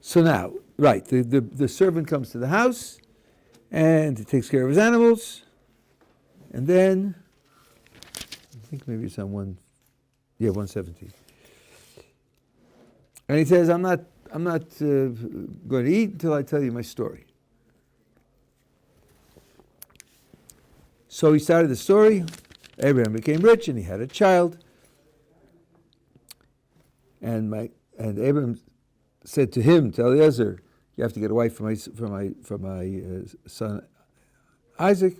So now, right, the servant comes to the house, and he takes care of his animals, and then, I think maybe it's on 117. And he says, I'm not going to eat until I tell you my story. So he started the story. Abraham became rich, and he had a child. And Abraham said to him, to Eliezer, you have to get a wife for my son Isaac.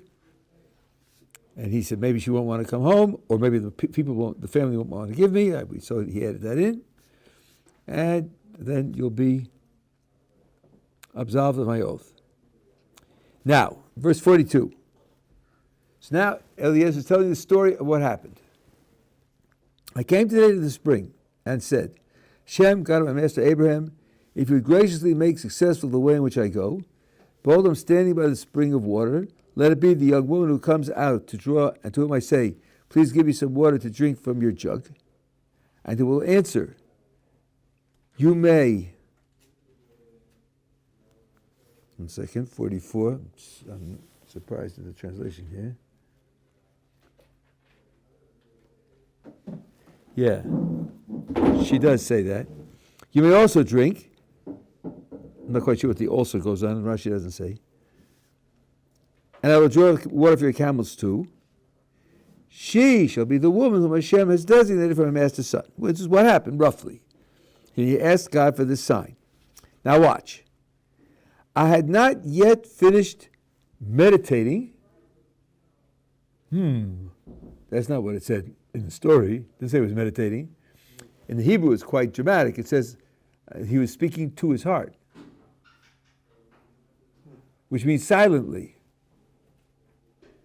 And he said, maybe she won't want to come home, or maybe the family won't want to give me. So he added that in. And then you'll be absolved of my oath. Now, verse 42. So now Eliezer is telling the story of what happened. I came today to the spring and said, Shem, God of my master Abraham, if you would graciously make successful the way in which I go, behold, I'm standing by the spring of water. Let it be the young woman who comes out to draw, and to whom I say, please give me some water to drink from your jug. And he will answer, you may. 1 second, 44. I'm surprised at the translation here. Yeah, she does say that. You may also drink. I'm not quite sure what the also goes on, and Rashi doesn't say. And I will draw water for your camels too. She shall be the woman whom Hashem has designated for my master's son, which is what happened, roughly. He asked God for this sign. Now watch. I had not yet finished meditating. That's not what it said in the story. It didn't say he was meditating. In the Hebrew, it's quite dramatic. It says he was speaking to his heart, which means silently.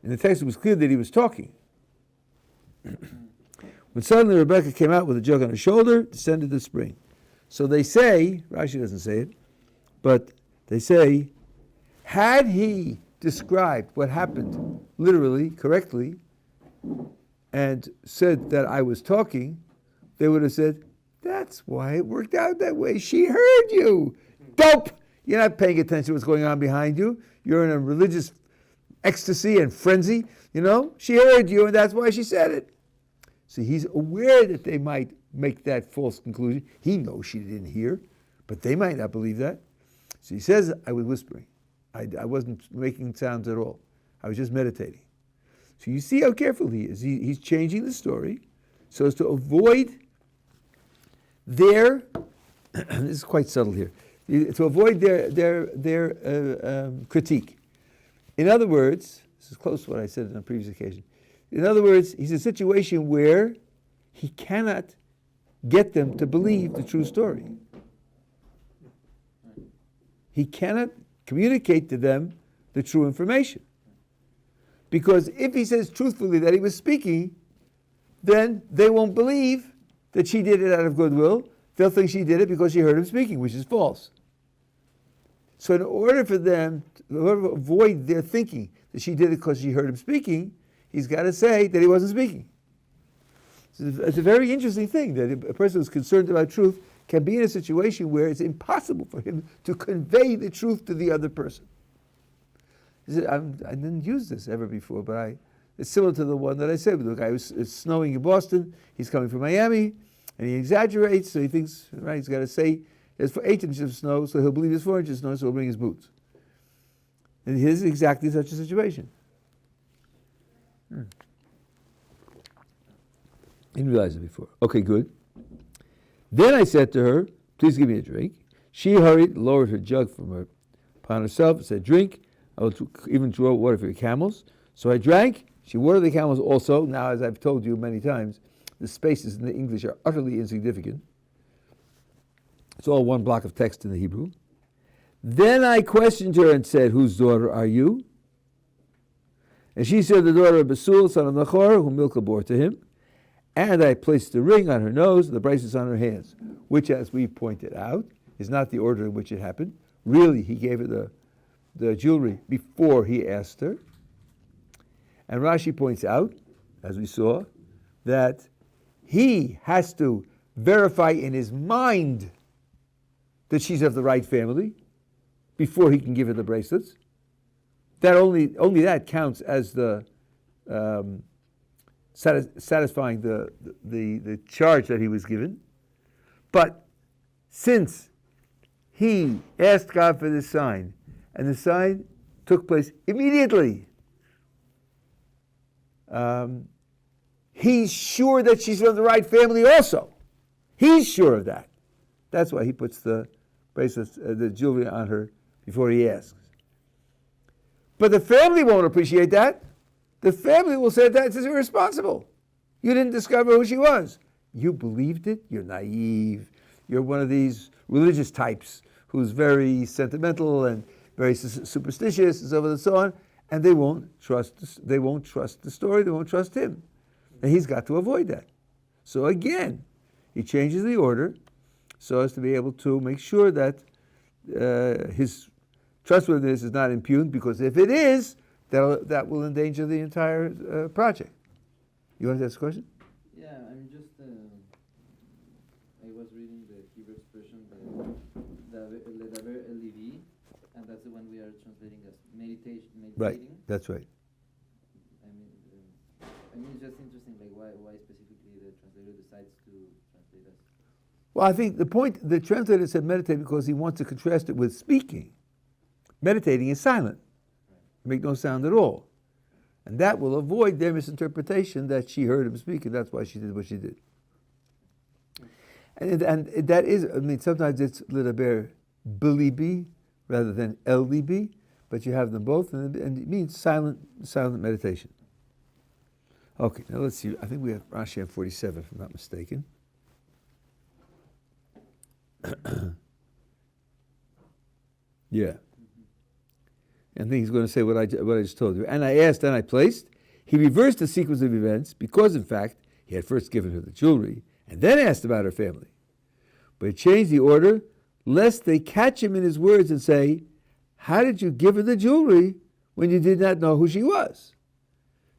In the text, it was clear that he was talking. When suddenly Rebekah came out with a jug on her shoulder, descended the spring. So they say, Rashi doesn't say it, but they say, had he described what happened literally, correctly, and said that I was talking, they would have said, that's why it worked out that way. She heard you. Dope! You're not paying attention to what's going on behind you. You're in a religious ecstasy and frenzy. She heard you, and that's why she said it. So he's aware that they might make that false conclusion. He knows she didn't hear, but they might not believe that. So he says, I was whispering. I wasn't making sounds at all. I was just meditating. So you see how careful he is. He's changing the story so as to avoid their, this is quite subtle here, to avoid their critique. In other words, this is close to what I said on a previous occasion. In other words, he's in a situation where he cannot get them to believe the true story. He cannot communicate to them the true information. Because if he says truthfully that he was speaking, then they won't believe that she did it out of goodwill. They'll think she did it because she heard him speaking, which is false. So in order for them to avoid their thinking that she did it because she heard him speaking, he's got to say that he wasn't speaking. It's a very interesting thing that a person who's concerned about truth can be in a situation where it's impossible for him to convey the truth to the other person. He said, I didn't use this ever before, but it's similar to the one that I said. The guy it's snowing in Boston, he's coming from Miami, and he exaggerates, so he thinks, right, he's got to say there's 8 inches of snow, so he'll believe it's 4 inches of snow, so he'll bring his boots. And here's exactly such a situation. Didn't realize it before. Okay, good. Then I said to her, please give me a drink. She hurried, lowered her jug upon herself, and said, drink. I will even draw water for your camels. So I drank. She watered the camels also. Now, as I've told you many times, the spaces in the English are utterly insignificant. It's all one block of text in the Hebrew. Then I questioned her and said, whose daughter are you? And she said, the daughter of Basul, son of Nachor, whom Milcah bore to him. And I placed the ring on her nose and the bracelets on her hands, which, as we pointed out, is not the order in which it happened. Really, he gave her the jewelry before he asked her. And Rashi points out, as we saw, that he has to verify in his mind that she's of the right family before he can give her the bracelets. That only that counts as the satisfying the charge that he was given. But since he asked God for this sign, and the sign took place immediately, he's sure that she's from the right family also. He's sure of that. That's why he puts the bracelets, the jewelry on her before he asks. But the family won't appreciate that. The family will say that's irresponsible. You didn't discover who she was. You believed it. You're naive. You're one of these religious types who's very sentimental and very superstitious and so on and so on. And they won't trust the story. They won't trust him. And he's got to avoid that. So again, he changes the order so as to be able to make sure that his trustworthiness is not impugned, because if it is, that will endanger the entire project. You want to ask a question? Yeah, I'm just, I was reading the Hebrew expression, the ledaber elivi, and that's the one we are translating as meditating. Right, that's right. I mean, it's just interesting, like why specifically the translator decides to translate us. Well, I think the translator said meditate because he wants to contrast it with speaking. Meditating is silent. It makes no sound at all. And that will avoid their misinterpretation that she heard him speak, and that's why she did what she did. And that is, I mean, sometimes it's ledaber bilibi rather than elibi, but you have them both, and it means silent meditation. Okay, now let's see. I think we have Rashi on 47, if I'm not mistaken. Yeah. And I think he's going to say what I just told you. And I asked, and I placed. He reversed the sequence of events because, in fact, he had first given her the jewelry and then asked about her family. But he changed the order lest they catch him in his words and say, how did you give her the jewelry when you did not know who she was?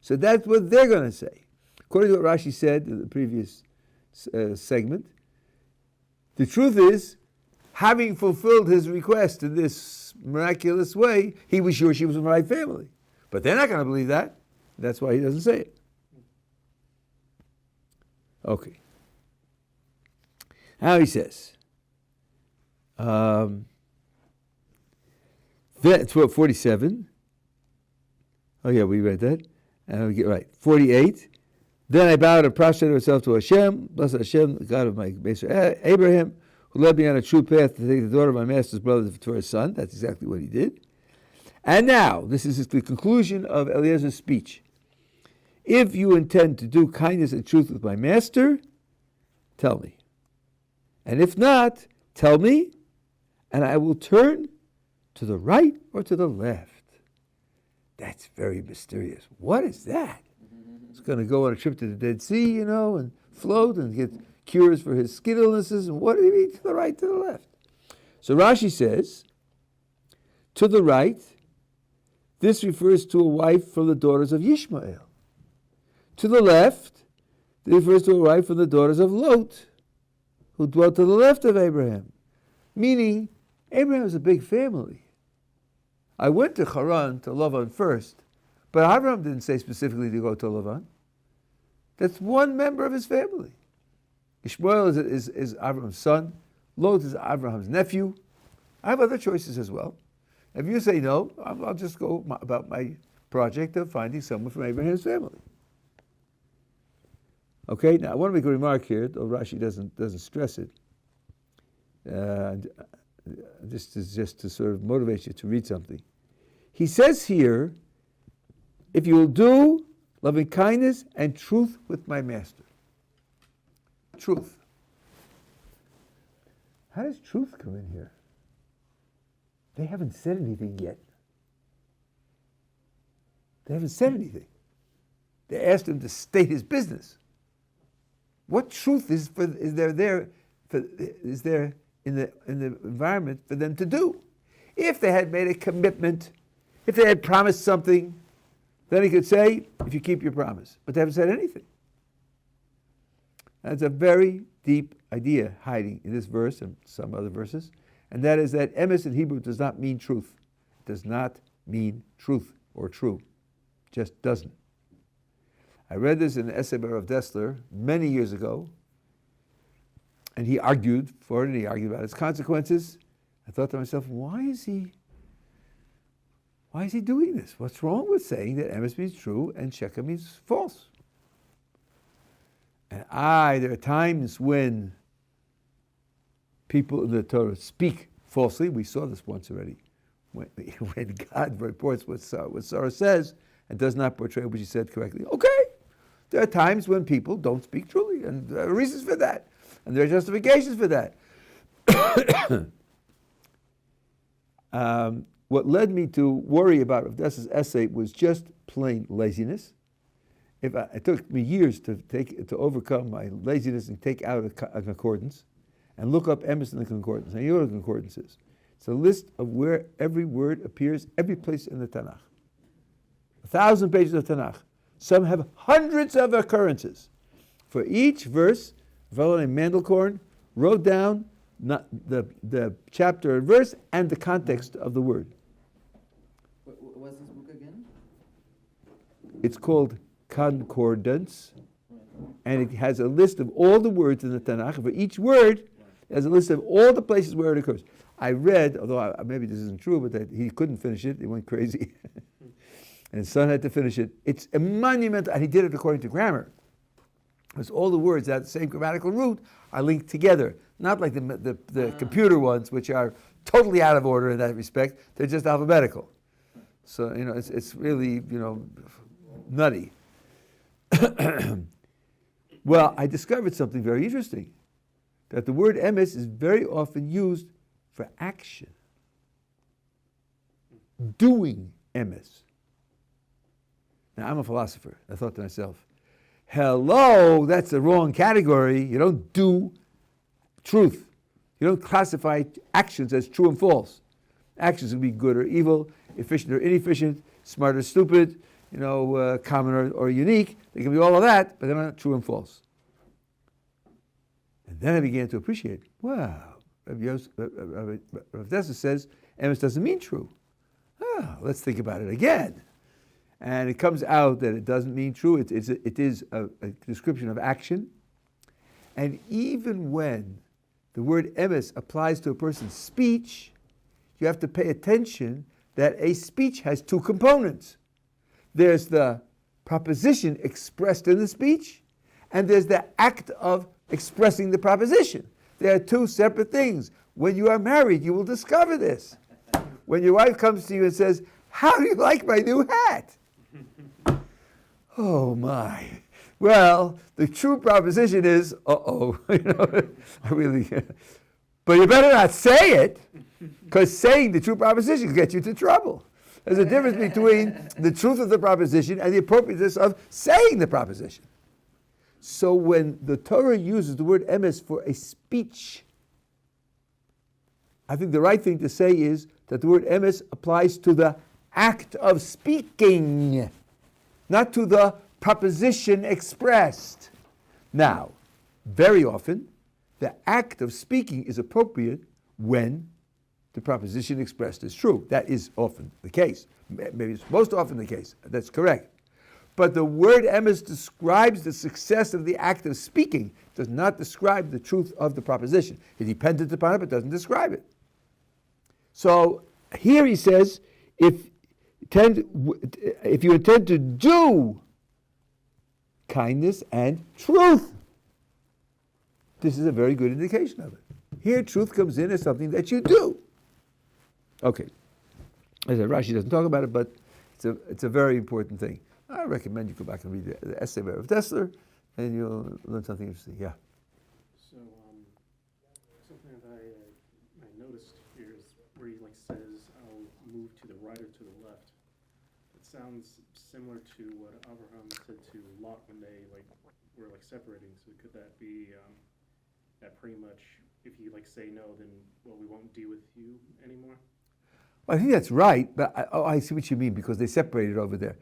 So that's what they're going to say. According to what Rashi said in the previous segment, the truth is, having fulfilled his request in this miraculous way, he was sure she was from the right family. But they're not going to believe that. That's why he doesn't say it. Okay. Now he says, that's 47. Oh yeah, we read that. And we get right. 48. Then I bowed and prostrated myself to Hashem. Blessed Hashem, the God of my master Abraham, who led me on a true path to take the daughter of my master's brother to her son. That's exactly what he did. And now, this is the conclusion of Eliezer's speech. If you intend to do kindness and truth with my master, tell me. And if not, tell me, and I will turn to the right or to the left. That's very mysterious. What is that? He's going to go on a trip to the Dead Sea, and float and get cures for his skin illnesses. And what do you mean to the right, to the left? So Rashi says, to the right, this refers to a wife from the daughters of Yishmael. To the left, it refers to a wife from the daughters of Lot, who dwelt to the left of Abraham. Meaning, Abraham is a big family. I went to Haran, to Lavan first, but Abraham didn't say specifically to go to Lavan. That's one member of his family. Ishmael is Abraham's son. Lot is Abraham's nephew. I have other choices as well. If you say no, I'll just go about my project of finding someone from Abraham's family. Okay, now I want to make a remark here, though Rashi doesn't stress it. This is just to sort of motivate you to read something. He says here, if you will do loving kindness and truth with my master. Truth. How does truth come in here? They haven't said anything yet. They haven't said anything. They asked him to state his business. What truth is there in the environment for them to do? If they had made a commitment, if they had promised something, then he could say, if you keep your promise. But they haven't said anything. That's a very deep idea hiding in this verse and some other verses. and that is that emes in Hebrew does not mean truth. It does not mean truth or true. Just doesn't. I read this in an essay by Rav Dessler many years ago, and he argued for it, and he argued about its consequences. I thought to myself, why is he doing this? What's wrong with saying that emes means true and sheker means false? And there are times when people in the Torah speak falsely. We saw this once already. When God reports what Sarah says and does not portray what she said correctly. Okay, there are times when people don't speak truly, and there are reasons for that, and there are justifications for that. What led me to worry about Rav Dessler's essay was just plain laziness. It took me years to overcome my laziness and take out a concordance and look up emes in the concordance. Now you know what a concordance is. It's a list of where every word appears, every place in the Tanakh. 1,000 pages of Tanakh. Some have hundreds of occurrences. For each verse, a fellow named Mandelkorn wrote down the chapter and verse and the context of the word. What's this book again? It's called Concordance, and it has a list of all the words in the Tanakh. For each word, it has a list of all the places where it occurs. I read, although maybe this isn't true, but that he couldn't finish it. He went crazy. And his son had to finish it. It's a monumental, and he did it according to grammar. Because all the words that have the same grammatical root are linked together. Not like the computer ones, which are totally out of order in that respect. They're just alphabetical. So, it's really, nutty. Well, I discovered something very interesting. That the word emes is very often used for action. Doing emes. Now, I'm a philosopher. I thought to myself, hello, that's the wrong category. You don't do truth. You don't classify actions as true and false. Actions can be good or evil, efficient or inefficient, smart or stupid, common or unique. They can be all of that, but they're not true and false. And then I began to appreciate, wow, Rav Dessler says emes doesn't mean true. Let's think about it again. And it comes out that it doesn't mean true. It is a description of action. And even when the word emes applies to a person's speech, you have to pay attention that a speech has two components. There's the proposition expressed in the speech, and there's the act of expressing the proposition. They are two separate things. When you are married, you will discover this. When your wife comes to you and says, "How do you like my new hat?" Oh my. Well, the true proposition is, I really, but you better not say it, because saying the true proposition gets you into trouble. There's a difference between the truth of the proposition and the appropriateness of saying the proposition. So when the Torah uses the word emes for a speech, I think the right thing to say is that the word emes applies to the act of speaking, not to the proposition expressed. Now, very often, the act of speaking is appropriate when the proposition expressed is true. That is often the case. Maybe it's most often the case. That's correct. But the word emes describes the success of the act of speaking, does not describe the truth of the proposition. It dependent upon it, but doesn't describe it. So here he says, if you intend to do kindness and truth, this is a very good indication of it. Here, truth comes in as something that you do. Okay. As I said, Rashi doesn't talk about it, but it's a very important thing. I recommend you go back and read the essay by Rav Dessler, and you'll learn something interesting. Yeah. So, something that I noticed here is where he says, "I'll move to the right or to the left." It sounds similar to what Abraham said to Lot when they were separating. So could that be that pretty much if you say no, then we won't deal with you anymore? Well, I think that's right, but I see what you mean, because they separated over there.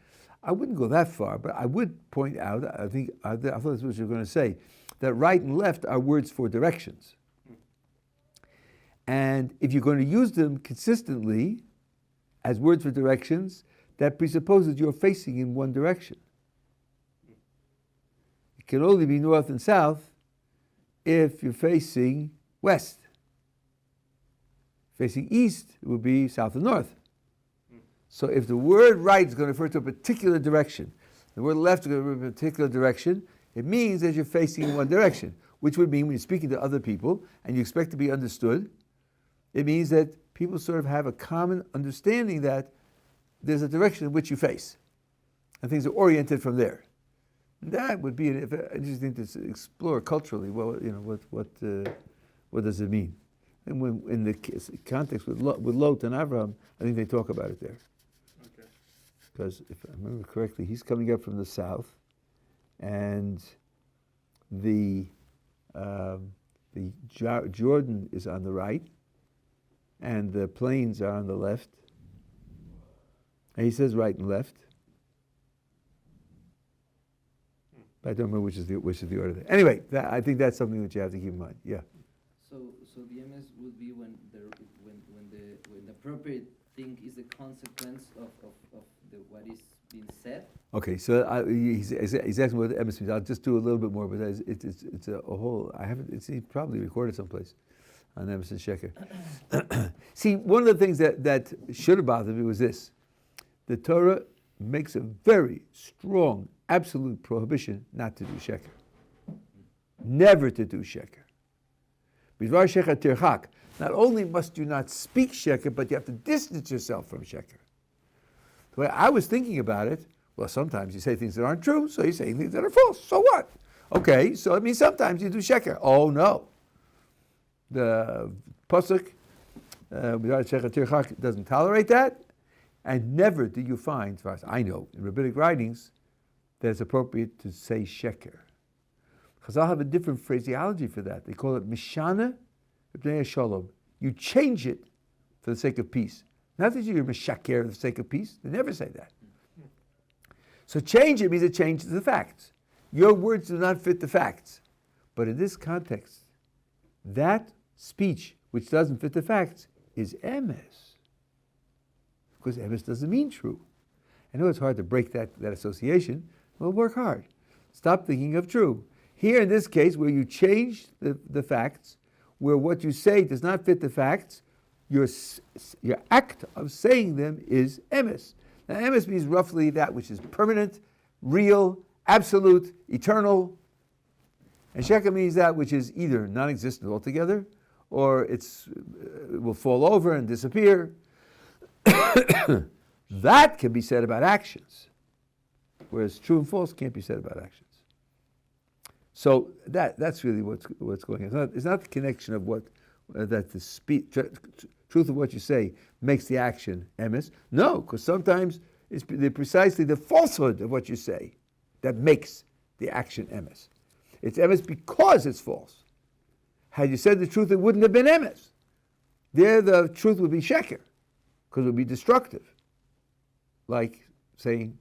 I wouldn't go that far, but I would point out, I thought that's what you were going to say, that right and left are words for directions. And if you're going to use them consistently as words for directions, that presupposes you're facing in one direction. It can only be north and south if you're facing west. Facing east, it would be south and north. So if the word right is going to refer to a particular direction, the word left is going to refer to a particular direction, it means that you're facing in one direction, which would mean when you're speaking to other people and you expect to be understood, it means that people sort of have a common understanding that there's a direction in which you face, and things are oriented from there. And that would be an interesting thing to explore culturally. Well, what does it mean? And when in the context with Lot and Avraham, I think they talk about it there. Okay. Because if I remember correctly, he's coming up from the south, and the Jordan is on the right, and the plains are on the left. And he says right and left. But I don't remember which is the order there. Anyway, I think that's something that you have to keep in mind. Yeah. So the MS would be when the appropriate thing is the consequence of what is being said. Okay, so he's asking what the MS means. I'll just do a little bit more, but it's a whole. I haven't. It's probably recorded someplace on MS and Sheker. See, one of the things that should have bothered me was this: the Torah makes a very strong, absolute prohibition not to do Sheker. Never to do Sheker. Bidvar Sheker tirchak. Not only must you not speak Sheker, but you have to distance yourself from Sheker. The way I was thinking about it, well, sometimes you say things that aren't true, so you say things that are false. So what? Okay, so it means sometimes you do Sheker. Oh no. The Pasuk, Bidvar Sheker tirchak, doesn't tolerate that. And never do you find, as far as I know, in rabbinic writings, that it's appropriate to say sheker. Chazal have a different phraseology for that. They call it mishana b'nei shalom. You change it for the sake of peace. Not that you're mishaker for the sake of peace. They never say that. So change it means it changes the facts. Your words do not fit the facts. But in this context, that speech which doesn't fit the facts is emes. Because emes doesn't mean true. I know it's hard to break that association. Well, work hard. Stop thinking of true. Here in this case, where you change the facts, where what you say does not fit the facts, your act of saying them is emes. Now, emes means roughly that which is permanent, real, absolute, eternal. And sheker means that which is either non-existent altogether, or it will fall over and disappear. That can be said about actions, whereas true and false can't be said about actions. So that's really what's going on. It's not the connection of what that the truth of what you say makes the action emes. No, because sometimes it's precisely the falsehood of what you say that makes the action emes. It's emes because it's false. Had you said the truth, it wouldn't have been emes. There, the truth would be sheker, because it would be destructive. Like saying,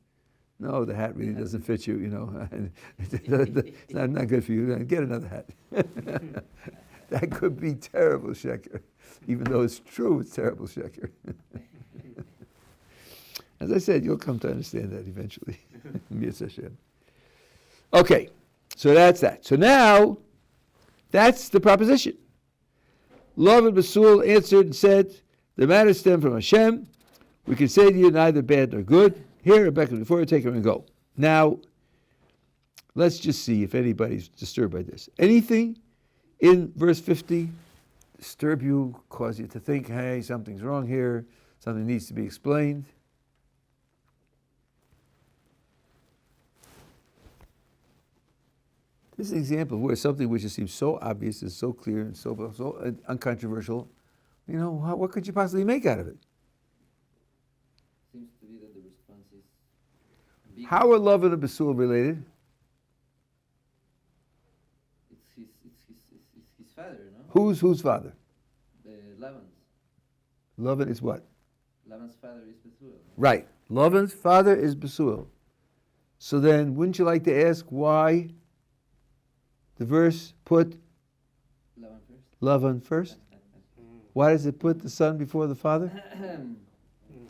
no, the hat really doesn't fit you, it's not good for you. Get another hat. That could be terrible sheker. Even though it's true, it's terrible sheker. As I said, you'll come to understand that eventually. Okay, so that's that. So now, that's the proposition. Love and Basul answered and said, the matter stemmed from Hashem. We can say to you neither bad nor good. Here, Rebecca, before you take her and go. Now, let's just see if anybody's disturbed by this. Anything in verse 50 disturb you, cause you to think, hey, something's wrong here, something needs to be explained? This is an example of where something which just seems so obvious and so clear and so uncontroversial, what could you possibly make out of it? Seems to be that the response is big. How are Lavan and Basul related? It's his father, no? Whose father? Lavan's. Lavan is what? Lavan's father is Bethuel. Right. Lavan's father is Basul. So then, wouldn't you like to ask why the verse put Lavan first. Lavan first? Why does it put the son before the father?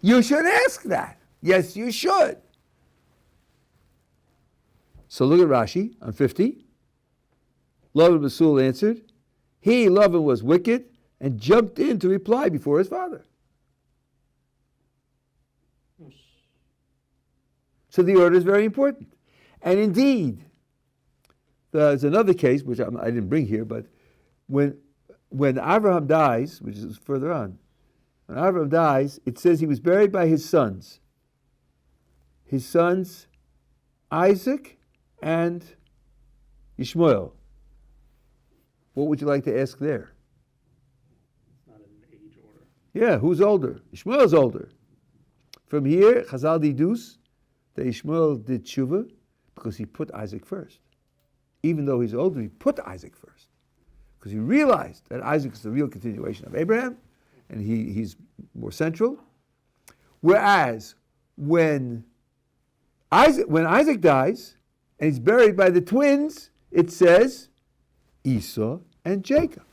You should ask that. Yes, you should. So look at Rashi on 50. Lavan Basul answered, he, Lavan, was wicked and jumped in to reply before his father. So the order is very important. And indeed, there's another case, which I didn't bring here, but when Abraham dies, which is further on, when Abraham dies, it says he was buried by his sons. His sons, Isaac and Ishmael. What would you like to ask there? It's not an age order. Yeah, who's older? Ishmael's older. From here, Chazal deduce that Ishmael did tshuva because he put Isaac first. Even though he's older, he put Isaac first. Because he realized that Isaac is the real continuation of Abraham, and he's more central. Whereas when Isaac dies, and he's buried by the twins, it says Esau and Jacob,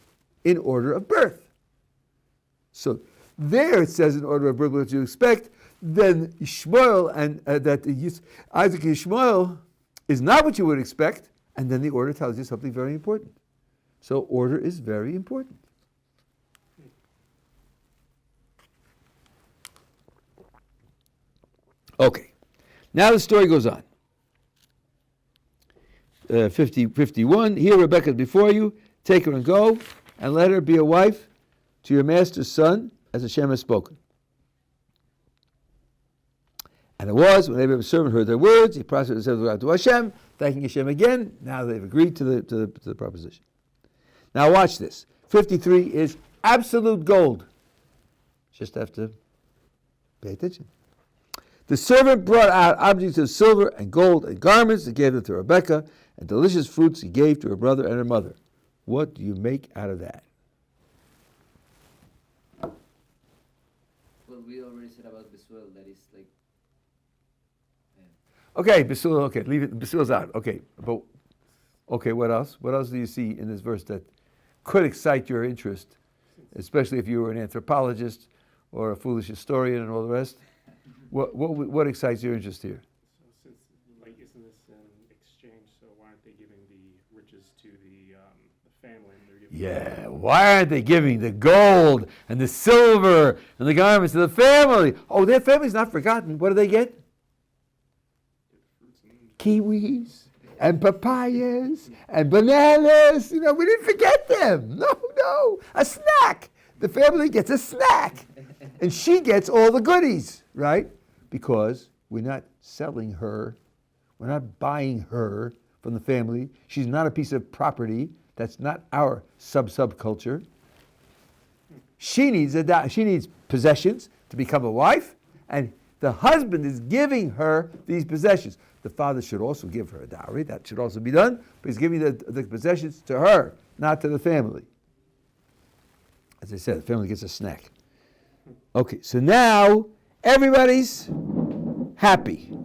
in order of birth. So there it says in order of birth what you expect. Then Ishmael and Isaac and Ishmael is not what you would expect, and then the order tells you something very important. So order is very important. Okay, now the story goes on. 51, here Rebekah is before you, take her and go, and let her be a wife to your master's son, as Hashem has spoken. And it was, when Abraham's servant heard their words, he prostrated himself to Hashem, thanking Hashem again. Now they've agreed to the proposition. Now watch this. 53 is absolute gold. Just have to pay attention. The servant brought out objects of silver and gold and garments and gave them to Rebekah, and delicious fruits he gave to her brother and her mother. What do you make out of that? Well, we already said about Besuel that is like. Okay, Besuel, okay, leave it. Besuel's out. Okay, but okay, what else? What else do you see in this verse that could excite your interest, especially if you were an anthropologist or a foolish historian and all the rest? What excites your interest here? So since, isn't this an exchange, so why aren't they giving the riches to the family? And they're giving Why aren't they giving the gold and the silver and the garments to the family? Oh, their family's not forgotten. What do they get? Kiwis and papayas and bananas. We didn't forget them. No. A snack. The family gets a snack. And she gets all the goodies, right? Because we're not selling her. We're not buying her from the family. She's not a piece of property. That's not our subculture. She needs possessions to become a wife, and the husband is giving her these possessions. The father should also give her a dowry. That should also be done, but he's giving the possessions to her, not to the family. As I said, the family gets a snack. Okay, so now everybody's happy.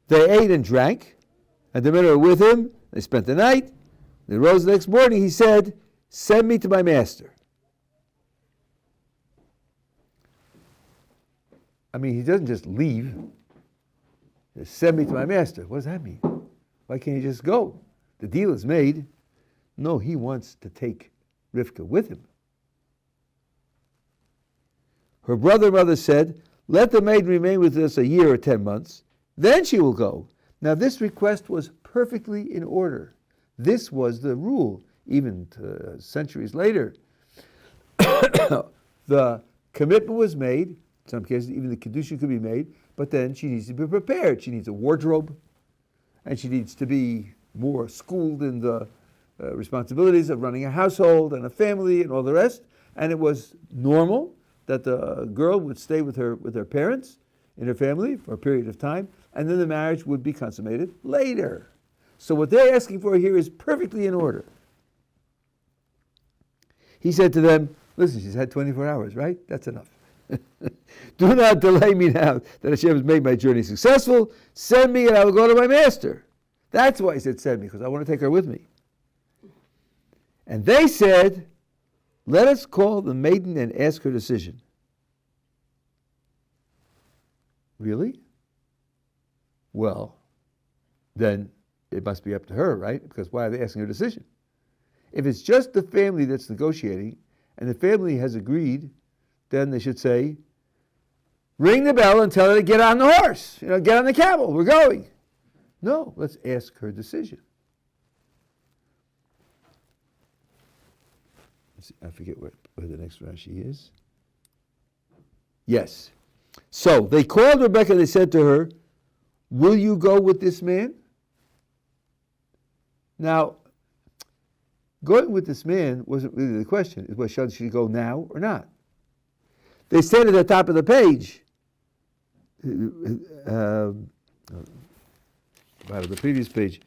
They ate and drank, and the men were with him. They spent the night. They rose the next morning. He said, "Send me to my master." I mean, he doesn't just leave. He says, "Send me to my master." What does that mean? Why can't he just go? The deal is made. No, he wants to take Rivka with him. Her brother and mother said, "Let the maid remain with us a year or 10 months. Then she will go." Now this request was perfectly in order. This was the rule, even centuries later. The commitment was made. In some cases, even the kedusha could be made. But then she needs to be prepared. She needs a wardrobe, and she needs to be more schooled in the responsibilities of running a household and a family and all the rest. And it was normal that the girl would stay with her parents in her family for a period of time, and then the marriage would be consummated later. So what they're asking for here is perfectly in order. He said to them, "Listen, she's had 24 hours, right? That's enough. Do not delay me now that Hashem has made my journey successful. Send me and I will go to my master." That's why he said, send me, because I want to take her with me. And they said, let us call the maiden and ask her decision. Really? Well, then it must be up to her, right? Because why are they asking her decision? If it's just the family that's negotiating, and the family has agreed, then they should say, ring the bell and tell her to get on the horse, get on the camel, we're going. No, let's ask her decision. I forget where the next Rashi is. Yes. So they called Rebekah, they said to her, will you go with this man? Now, going with this man wasn't really the question. It was, should she go now or not? They said at the top of the page, bottom of the previous page,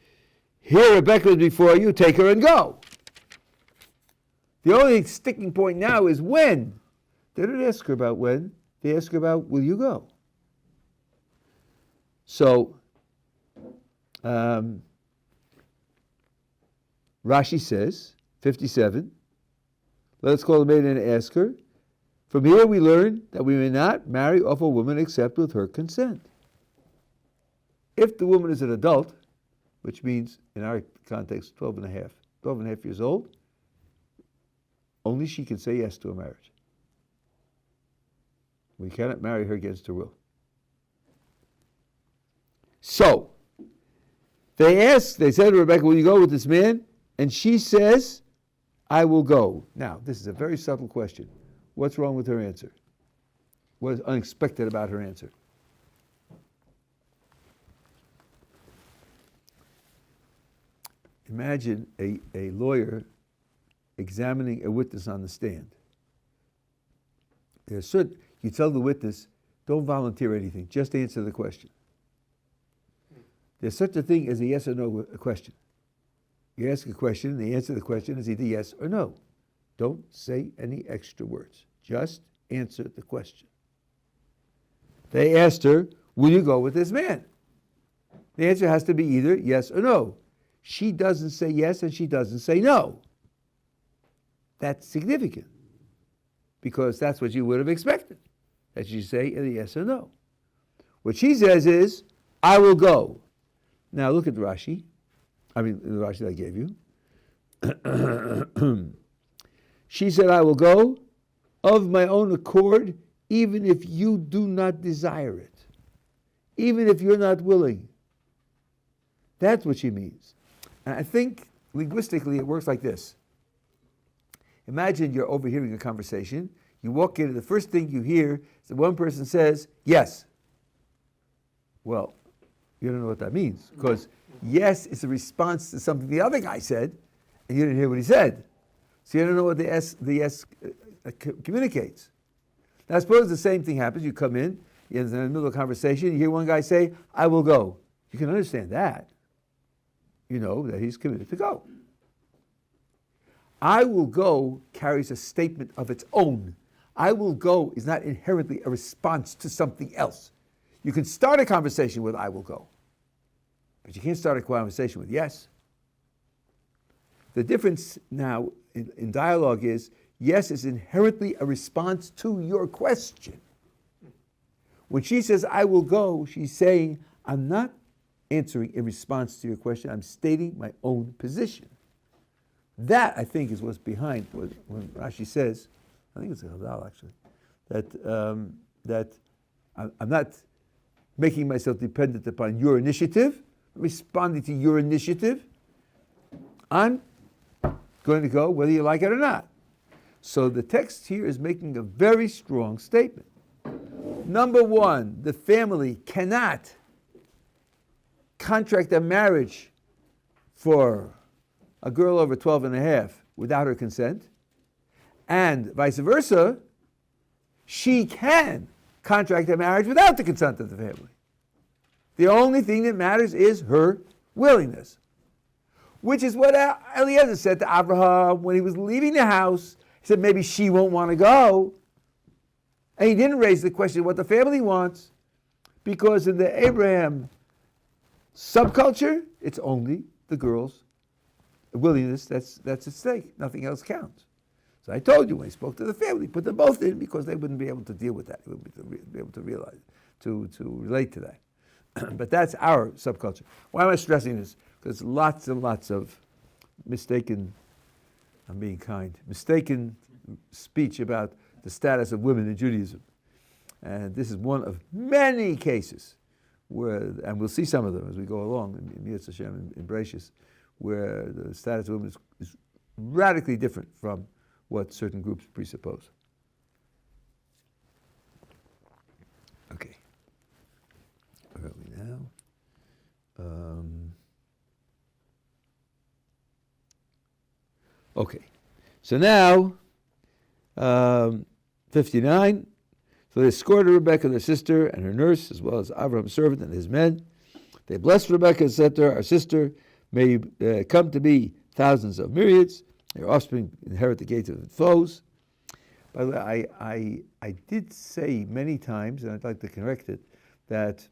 here Rebekah is before you, take her and go. The only sticking point now is when. They didn't ask her about when. They asked her about, will you go? So, Rashi says, 57, let us call the maiden and ask her. From here we learn that we may not marry off a woman except with her consent. If the woman is an adult, which means, in our context, 12 and a half years old, only she can say yes to a marriage. We cannot marry her against her will. So, they said to Rebekah, will you go with this man? And she says, I will go. Now, this is a very subtle question. What's wrong with her answer? What is unexpected about her answer? Imagine a lawyer examining a witness on the stand. You tell the witness, don't volunteer anything, just answer the question. There's such a thing as a yes or no question. You ask a question, and the answer to the question is either yes or no. Don't say any extra words. Just answer the question. They asked her, will you go with this man? The answer has to be either yes or no. She doesn't say yes and she doesn't say no. That's significant, because that's what you would have expected, that you say either yes or no. What she says is, I will go. Now look at the Rashi. The Rashi that I gave you. She said, I will go of my own accord, even if you do not desire it, even if you're not willing. That's what she means. And I think linguistically it works like this. Imagine you're overhearing a conversation. You walk in, and the first thing you hear is that one person says, yes. Well, you don't know what that means, because yes is a response to something the other guy said, and you didn't hear what he said. So you don't know what the yes communicates. Now suppose the same thing happens. You come in, you're in the middle of a conversation, you hear one guy say, I will go. You can understand that. You know that he's committed to go. I will go carries a statement of its own. I will go is not inherently a response to something else. You can start a conversation with I will go, but you can't start a conversation with yes. The difference now in dialogue is yes is inherently a response to your question. When she says I will go, she's saying I'm not answering in response to your question, I'm stating my own position. That, I think, is what's behind when Rashi says, I think it's a Chazal actually, that I'm not making myself dependent upon your initiative, responding to your initiative. I'm going to go whether you like it or not. So the text here is making a very strong statement. Number one, the family cannot contract a marriage for a girl over 12 and a half without her consent, and vice versa, she can contract a marriage without the consent of the family. The only thing that matters is her willingness, which is what Eliezer said to Abraham when he was leaving the house. He said maybe she won't want to go, and he didn't raise the question of what the family wants, because in the Abraham Subculture, it's only the girl's willingness that's at stake. Nothing else counts. So I told you when I spoke to the family, put them both in because they wouldn't be able to deal with that. They wouldn't be able to realize, to relate to that. But that's our subculture. Why am I stressing this? Because lots and lots of mistaken, I'm being kind, mistaken speech about the status of women in Judaism. And this is one of many cases where, and we'll see some of them as we go along in Yetz Hashem in Bereshis, where the status of women is radically different from what certain groups presuppose. Okay. Where are we now? Okay. So now, 59. So they escorted Rebekah, their sister, and her nurse, as well as Abraham's servant and his men. They blessed Rebekah and said to her, our sister, may you come to be thousands of myriads. Your offspring inherit the gates of the foes. By the way, I did say many times, and I'd like to correct it, that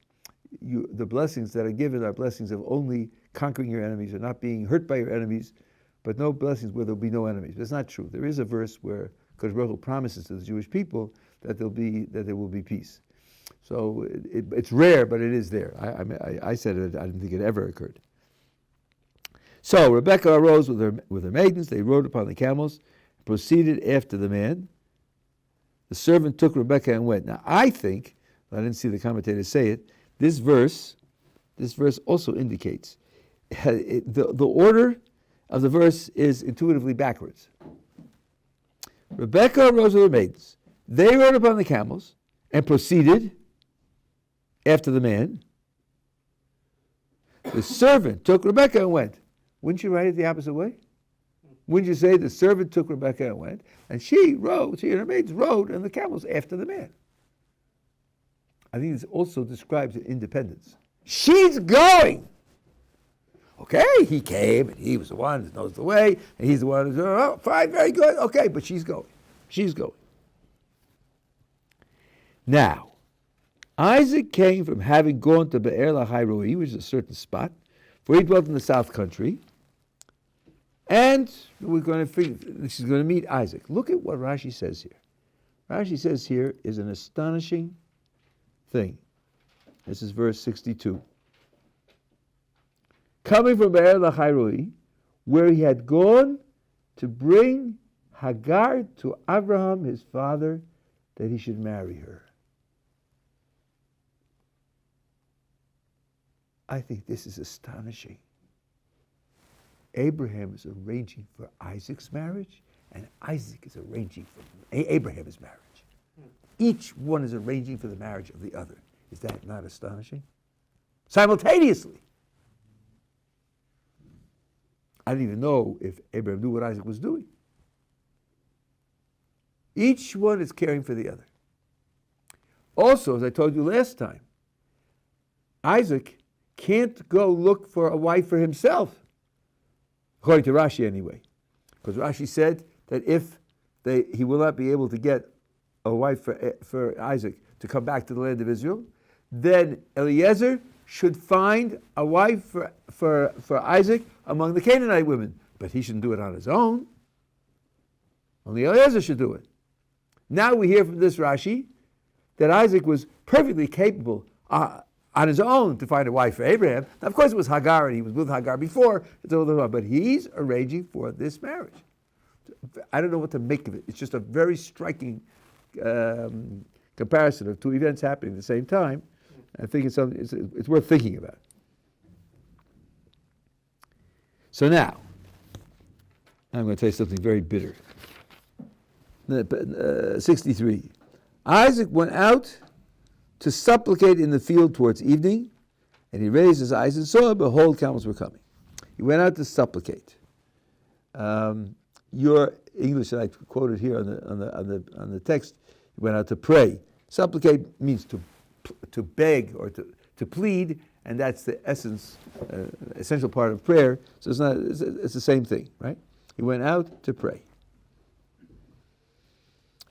the blessings that are given are blessings of only conquering your enemies or not being hurt by your enemies, but no blessings where there'll be no enemies. That's not true. There is a verse where Kodesh Baruch Hu promises to the Jewish people that there will be peace. So it's rare, but it is there. I said it. I didn't think it ever occurred. So Rebekah arose with her maidens. They rode upon the camels, proceeded after the man. The servant took Rebekah and went. Now I think, I didn't see the commentators say it, this verse also indicates the order of the verse is intuitively backwards. Rebekah arose with her maidens. They rode upon the camels and proceeded after the man. The servant took Rebekah and went. Wouldn't you write it the opposite way? Wouldn't you say the servant took Rebekah and went, and she and her maidens rode on the camels after the man? I think this also describes independence. She's going. Okay, he came, and he was the one that knows the way, and he's the one who's, oh, fine, very good, okay, but she's going. She's going. Now, Isaac came from having gone to Be'er Lahai-Roi, which is a certain spot, for he dwelt in the south country, and she's going to meet Isaac. Look at what Rashi says here. Rashi says here is an astonishing thing. This is verse 62. Coming from Be'er Lahai-Roi, where he had gone to bring Hagar to Abraham, his father, that he should marry her. I think this is astonishing. Abraham is arranging for Isaac's marriage, and Isaac is arranging for Abraham's marriage. Each one is arranging for the marriage of the other. Is that not astonishing? Simultaneously. I didn't even know if Abraham knew what Isaac was doing. Each one is caring for the other. Also, as I told you last time, Isaac can't go look for a wife for himself, according to Rashi anyway. Because Rashi said that if he will not be able to get a wife for Isaac to come back to the land of Israel, then Eliezer should find a wife for Isaac among the Canaanite women. But he shouldn't do it on his own. Only Eliezer should do it. Now we hear from this Rashi that Isaac was perfectly capable on his own to find a wife for Abraham. Now, of course, it was Hagar, and he was with Hagar before, but he's arranging for this marriage. I don't know what to make of it. It's just a very striking comparison of two events happening at the same time. I think it's worth thinking about. So now, I'm going to tell you something very bitter. 63. Isaac went out to supplicate in the field towards evening, and he raised his eyes and saw, behold, camels were coming. He went out to supplicate. Your English that I quoted here on the text, he went out to pray. Supplicate means to beg or to plead, and that's the essential part of prayer. So it's the same thing, right? He went out to pray.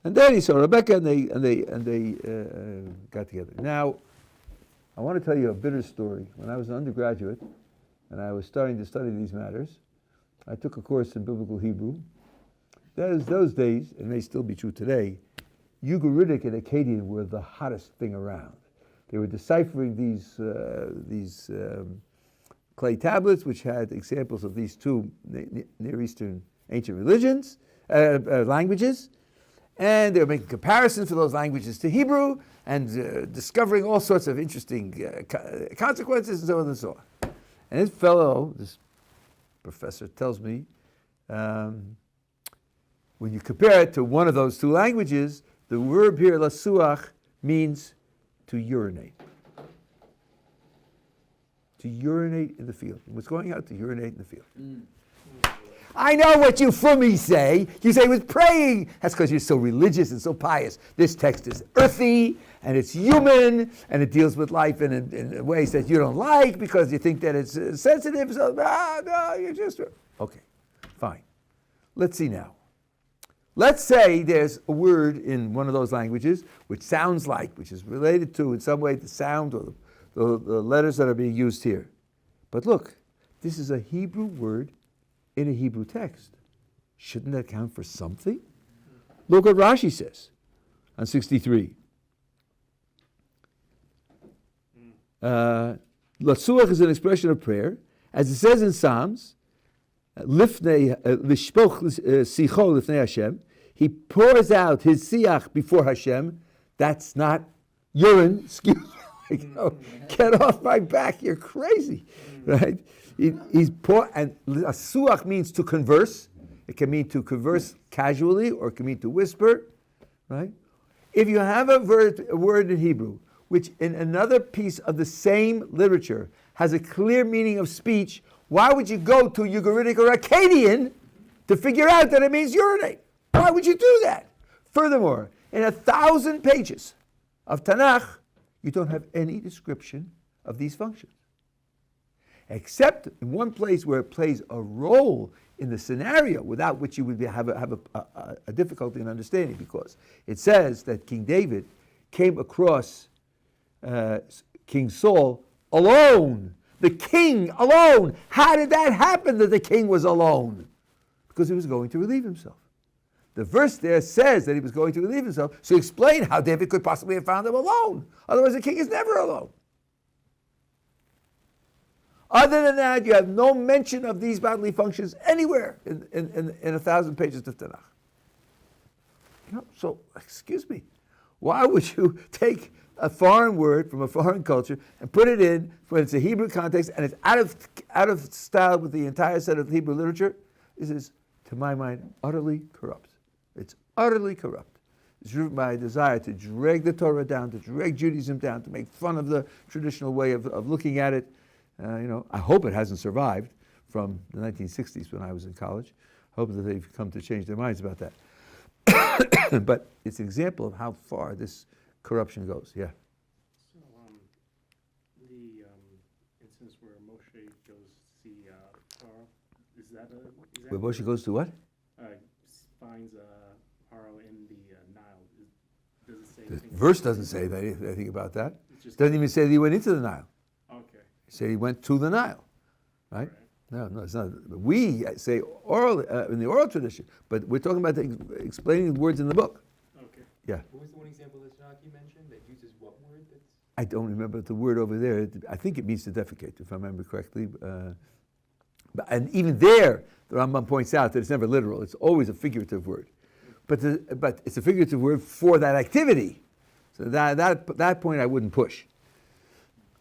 And then he saw Rebekah, and they got together. Now, I want to tell you a bitter story. When I was an undergraduate and I was starting to study these matters, I took a course in biblical Hebrew. Those days, it may still be true today, Ugaritic and Akkadian were the hottest thing around. They were deciphering these clay tablets, which had examples of these two Near Eastern ancient religions, languages, and they were making comparisons for those languages to Hebrew and discovering all sorts of interesting consequences and so on and so on. And this professor tells me, when you compare it to one of those two languages, the verb here, lasuach, means to urinate. To urinate in the field. He was going out to urinate in the field. I know what you fummy say. You say he was praying. That's because you're so religious and so pious. This text is earthy, and it's human, and it deals with life in ways that you don't like because you think that it's sensitive. So, no, you're just... Okay, fine. Let's see now. Let's say there's a word in one of those languages which sounds like, which is related to in some way the sound or the letters that are being used here. But look, this is a Hebrew word in a Hebrew text. Shouldn't that count for something? Look what Rashi says on 63. Latsuach is an expression of prayer. As it says in Psalms, Lifnei lishpoch sicho lifnei Hashem. He pours out his siach before Hashem. That's not urine. Excuse me. Get off my back. You're crazy, right? He's and suach means to converse. It can mean to converse casually, or it can mean to whisper, right? If you have a word in Hebrew, which in another piece of the same literature has a clear meaning of speech, why would you go to Ugaritic or Akkadian to figure out that it means urinate? Why would you do that? Furthermore, in 1,000 pages of Tanakh, you don't have any description of these functions, except in one place where it plays a role in the scenario, without which you would have a difficulty in understanding, because it says that King David came across King Saul alone. The king alone. How did that happen that the king was alone? Because he was going to relieve himself. The verse there says that he was going to relieve himself, so explain how David could possibly have found him alone. Otherwise the king is never alone. Other than that, you have no mention of these bodily functions anywhere in 1,000 pages of Tanakh. So, excuse me, why would you take a foreign word from a foreign culture and put it in when it's a Hebrew context and it's out of style with the entire set of Hebrew literature? This is, to my mind, utterly corrupt. It's utterly corrupt. It's driven by a desire to drag the Torah down, to drag Judaism down, to make fun of the traditional way of looking at it. I hope it hasn't survived from the 1960s when I was in college. I hope that they've come to change their minds about that. But it's an example of how far this corruption goes. Yeah. So the instance where Moshe goes to see Paro, is that Where Moshe goes to what? Finds Paro in the Nile. Does it say? The verse doesn't say anything about that. It doesn't even say that he went into the Nile. Okay. It said he went to the Nile, right? No, it's not. We say oral in the oral tradition, but we're talking about explaining the words in the book. Okay. Yeah. What was the one example that Shanaki mentioned that uses what word? I don't remember the word over there. I think it means to defecate, if I remember correctly. And even there, the Rambam points out that it's never literal. It's always a figurative word. But it's a figurative word for that activity. So that point I wouldn't push.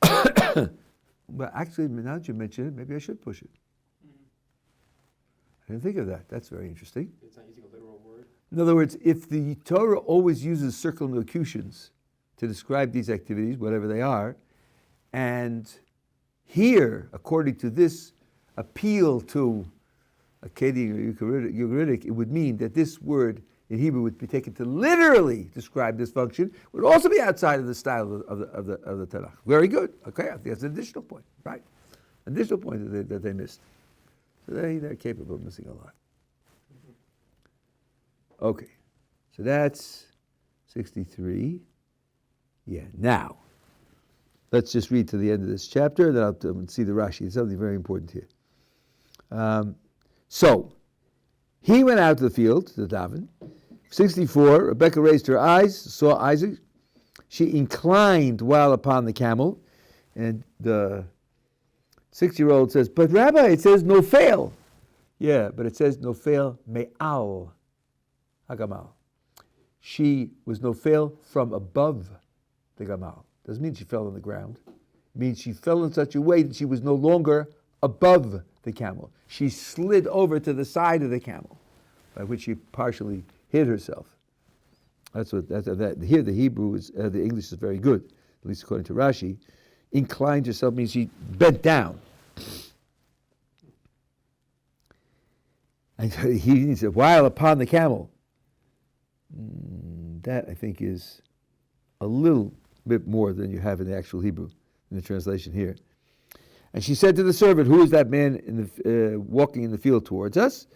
But actually, now that you mention it, maybe I should push it. I didn't think of that. That's very interesting. It's not using a literal word? In other words, if the Torah always uses circumlocutions to describe these activities, whatever they are, and here, according to this appeal to Akkadian or Ugaritic, it would mean that this word in Hebrew would be taken to literally describe this function, it would also be outside of the style of the Tanakh. Very good. Okay, I think that's an additional point, right? An additional point that they missed. So they're capable of missing a lot. Okay, so that's 63. Yeah, now, let's just read to the end of this chapter, then I'll see the Rashi. It's something very important here. So, he went out to the field, to daven. 64, Rebekah raised her eyes, saw Isaac. She inclined while upon the camel. And the 6-year-old says, but Rabbi, it says no fail. Yeah, but it says no fail me'al hagamal. She was no fail from above the gamal. Doesn't mean she fell on the ground. It means she fell in such a way that she was no longer above the camel. She slid over to the side of the camel, by which she partially hid herself. Here the Hebrew is, the English is very good, at least according to Rashi. Inclined herself means she bent down. And he said, while upon the camel. That, I think, is a little bit more than you have in the actual Hebrew, in the translation here. And she said to the servant, who is that man walking in the field towards us?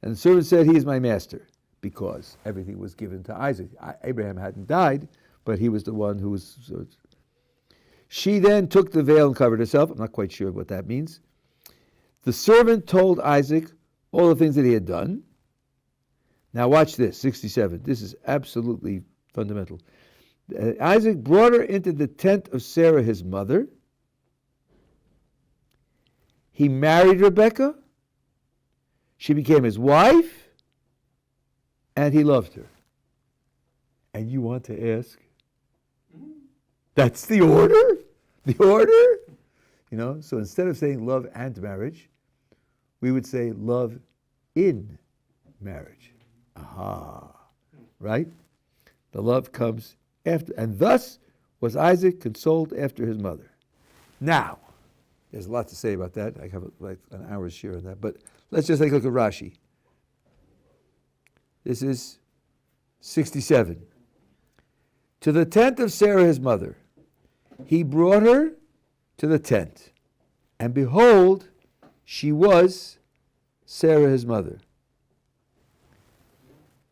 And the servant said, he is my master, because everything was given to Isaac. Abraham hadn't died, but he was the one who was... She then took the veil and covered herself. I'm not quite sure what that means. The servant told Isaac all the things that he had done. Now watch this, 67. This is absolutely fundamental. Isaac brought her into the tent of Sarah, his mother. He married Rebekah. She became his wife. And he loved her. And you want to ask, that's the order? The order? So instead of saying love and marriage, we would say love in marriage. Aha. Right? The love comes after. And thus was Isaac consoled after his mother. Now, there's a lot to say about that. I have like an hour's share on that. But let's just take a look at Rashi. This is 67. To the tent of Sarah, his mother, he brought her to the tent. And behold, she was Sarah, his mother.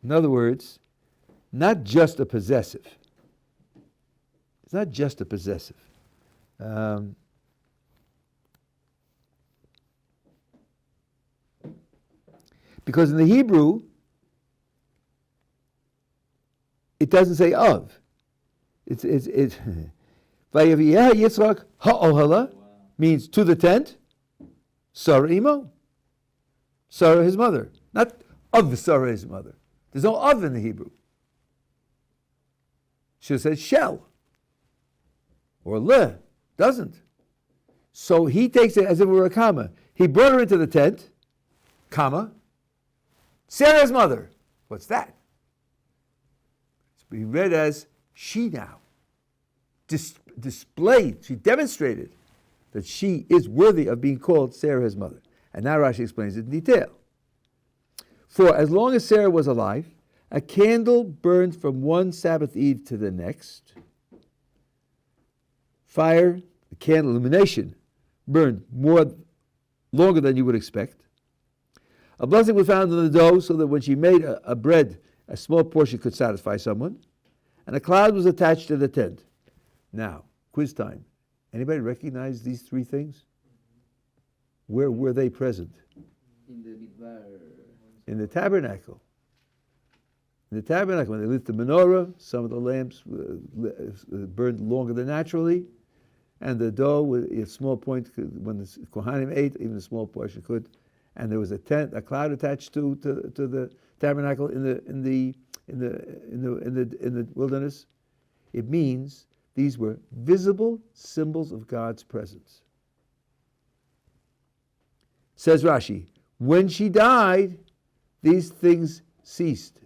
In other words, not just a possessive. It's not just a possessive. Because in the Hebrew, it doesn't say of. It's Vayaviyah Yitzchak ha'ohala means to the tent. Sarah imo. Sarah his mother. Not of Sarah his mother. There's no of in the Hebrew. Should have said shall. Or le. Doesn't. So he takes it as if it were a comma. He brought her into the tent, comma, Sarah's mother. What's that? It's being read as she now. Displayed, she demonstrated that she is worthy of being called Sarah, his mother. And now Rashi explains it in detail. For as long as Sarah was alive, a candle burned from one Sabbath eve to the next. Fire, the candle illumination, burned longer than you would expect. A blessing was found in the dough so that when she made a bread, a small portion could satisfy someone. And a cloud was attached to the tent. Now, quiz time. Anybody recognize these three things? Where were they present? In the midbar. In the tabernacle. In the tabernacle, when they lit the menorah, some of the lamps burned longer than naturally, and the dough, a small point, when the Kohanim ate, even a small portion could, and there was a cloud attached to the tabernacle in the wilderness. It means these were visible symbols of God's presence. Says Rashi, when she died, these things ceased.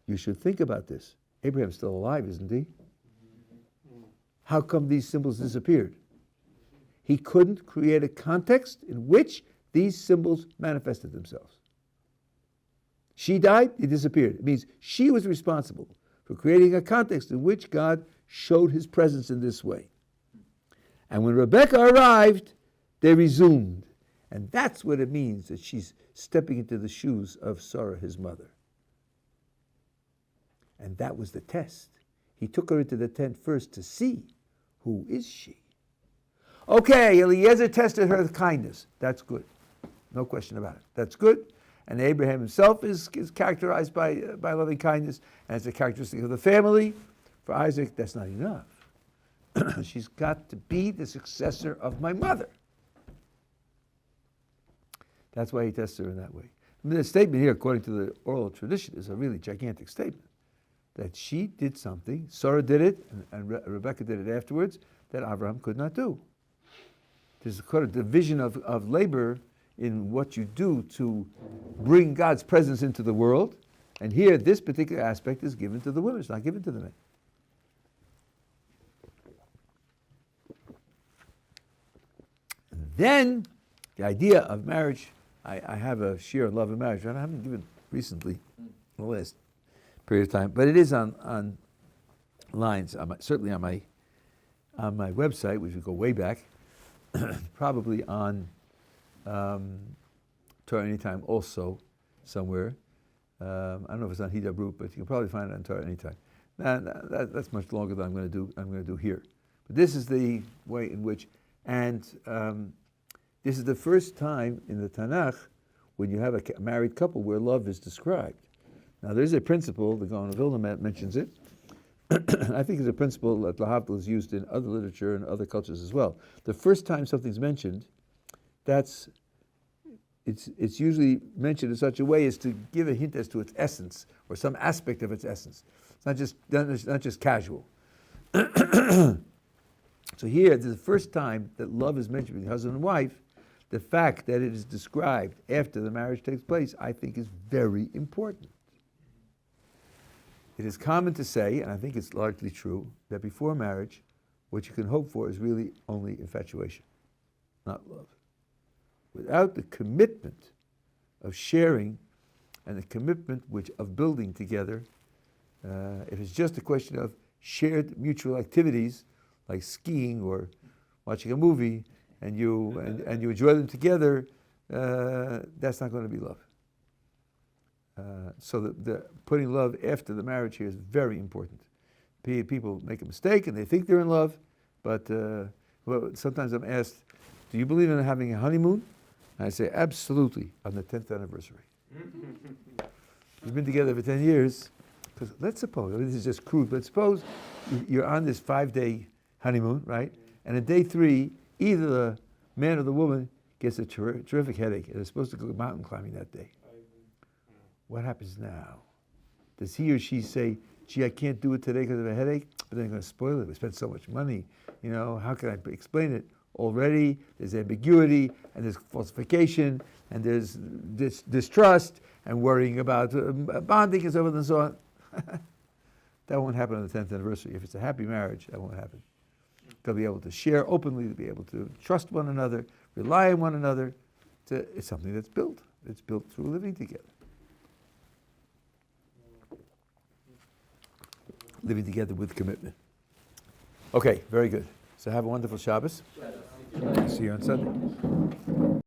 You should think about this. Abraham's still alive, isn't he? How come these symbols disappeared? He couldn't create a context in which these symbols manifested themselves. She died, it disappeared. It means she was responsible for creating a context in which God showed his presence in this way. And when Rebekah arrived, they resumed. And that's what it means that she's stepping into the shoes of Sarah, his mother. And that was the test. He took her into the tent first to see Who is she? Okay, Eliezer tested her with kindness. That's good. No question about it. That's good. And Abraham himself is characterized by loving kindness, and it's a characteristic of the family. For Isaac, that's not enough. She's got to be the successor of my mother. That's why he tests her in that way. I mean, the statement here, according to the oral tradition, is a really gigantic statement. That she did something, Sarah did it, and Rebecca did it afterwards, that Abraham could not do. There's quite a division of labor in what you do to bring God's presence into the world. And here, this particular aspect is given to the women, it's not given to the men. And then, the idea of marriage, I have a share on love and marriage, and I haven't given recently, the last period of time, but it is on lines, certainly on my website, which would go way back, probably on Torah Anytime also somewhere. I don't know if it's on Hidabroot, but you can probably find it on Torah Anytime. That's much longer than I'm going to do here. But this is the way in which, and this is the first time in the Tanakh when you have a married couple where love is described. Now there's a principle, the Gaon of Vilna mentions it. I think it's a principle that Lahavdil is used in other literature and other cultures as well. The first time something's mentioned, it's usually mentioned in such a way as to give a hint as to its essence or some aspect of its essence. It's not just casual. So here, this is the first time that love is mentioned between husband and wife. The fact that it is described after the marriage takes place, I think, is very important. It is common to say, and I think it's largely true, that before marriage, what you can hope for is really only infatuation, not love. Without the commitment of sharing and the commitment of building together, if it's just a question of shared mutual activities like skiing or watching a movie, and you enjoy them together, that's not going to be love. So the putting love after the marriage here is very important. People make a mistake and they think they're in love, but sometimes I'm asked, do you believe in having a honeymoon? And I say, absolutely, on the 10th anniversary. We've been together for 10 years. Because let's suppose, this is just crude, but suppose you're on this 5-day honeymoon, right? And on day 3, either the man or the woman gets a terrific headache and is supposed to go mountain climbing that day. What happens now? Does he or she say, gee, I can't do it today because of a headache, but then I'm going to spoil it. We spent so much money. How can I explain it? Already there's ambiguity and there's falsification and there's distrust and worrying about bonding and so forth and so on. That won't happen on the 10th anniversary. If it's a happy marriage, that won't happen. They'll be able to share openly, they'll be able to trust one another, rely on one another. It's something that's built. It's built through living together. Living together with commitment. Okay, very good. So have a wonderful Shabbos. See you on Sunday.